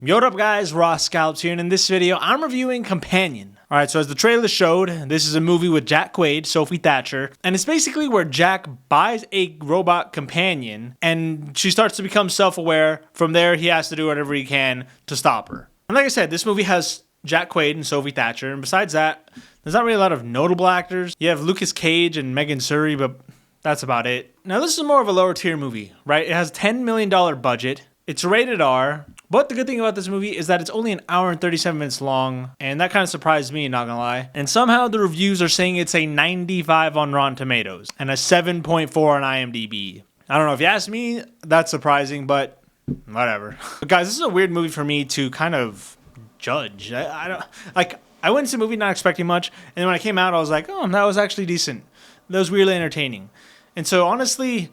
Yo, what up guys, Ross Scallops here, and in this video, I'm reviewing Companion. Alright, so as the trailer showed, this is a movie with Jack Quaid, Sophie Thatcher, and it's basically where Jack buys a robot companion, and she starts to become self-aware. From there, he has to do whatever he can to stop her. And like I said, this movie has Jack Quaid and Sophie Thatcher, and besides that, there's not really a lot of notable actors. You have Lucas Cage and Megan Suri, but that's about it. Now, this is more of a lower tier movie, right? It has a $10 million budget. It's rated R. But the good thing about this movie is that it's only an hour and 37 minutes long, and that kind of surprised me, not gonna lie. And somehow the reviews are saying it's a 95 on Rotten Tomatoes and a 7.4 on IMDb. I don't know, if you ask me, that's surprising, but whatever. But guys, this is a weird movie for me to kind of judge. I don't like. I went into the movie not expecting much, and then when I came out, I was like, oh, that was actually decent. That was weirdly entertaining. And so honestly,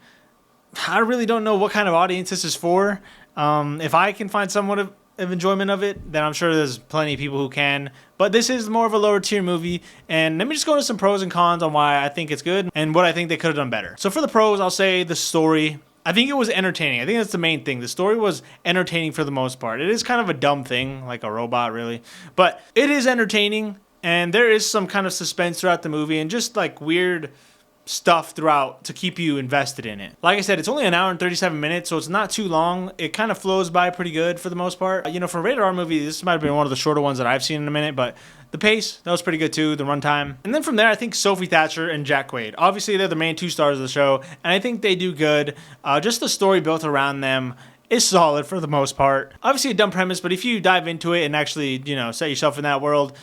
I really don't know what kind of audience this is for. If I can find somewhat of enjoyment of it, then I'm sure there's plenty of people who can. But this is more of a lower tier movie, and let me just go into some pros and cons on why I think it's good and what I think they could have done better. So for the pros, I'll say the story. I think it was entertaining. I think that's the main thing. The story was entertaining for the most part. It is kind of a dumb thing, like a robot really, but it is entertaining, and there is some kind of suspense throughout the movie and just like weird stuff throughout to keep you invested in it. Like I said, it's only an hour and 37 minutes, so it's not too long. It kind of flows by pretty good for the most part. You know, for a rated R movie, this might have been one of the shorter ones that I've seen in a minute, but the pace, that was pretty good too, the runtime. And then from there, I think Sophie Thatcher and Jack Quaid. Obviously, they're the main two stars of the show, and I think they do good. Just the story built around them is solid for the most part. Obviously a dumb premise, but if you dive into it and actually, you know, set yourself in that world,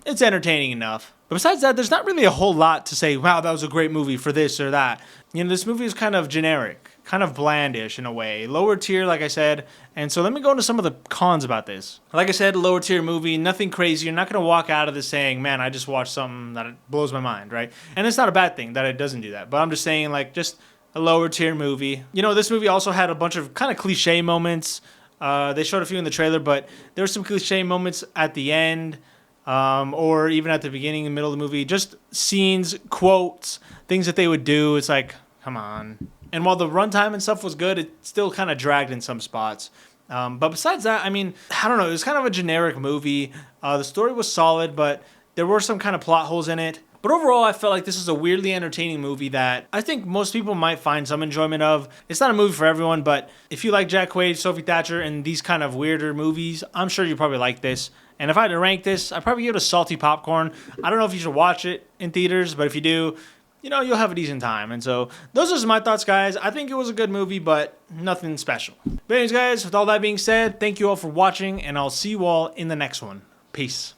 it's entertaining enough. But besides that, there's not really a whole lot to say, wow, that was a great movie for this or that. You know, this movie is kind of generic, kind of blandish in a way. Lower tier, like I said. And so let me go into some of the cons about this. Like I said, lower tier movie, nothing crazy. You're not going to walk out of this saying, man, I just watched something that blows my mind, right? And it's not a bad thing that it doesn't do that. But I'm just saying, like, just a lower tier movie. You know, this movie also had a bunch of kind of cliche moments. They showed a few in the trailer, but there were some cliche moments at the end. Or even at the beginning and middle of the movie, just scenes, quotes, things that they would do. It's like, come on. And while the runtime and stuff was good, it still kind of dragged in some spots. But besides that, I mean, I don't know. It was kind of a generic movie. The story was solid, but there were some kind of plot holes in it. But overall, I felt like this is a weirdly entertaining movie that I think most people might find some enjoyment of. It's not a movie for everyone, but if you like Jack Quaid, Sophie Thatcher, and these kind of weirder movies, I'm sure you probably like this. And if I had to rank this, I'd probably give it a salty popcorn. I don't know if you should watch it in theaters, but if you do, you know, you'll have a decent time. And so those are my thoughts, guys. I think it was a good movie, but nothing special. But anyways, guys, with all that being said, thank you all for watching, and I'll see you all in the next one. Peace.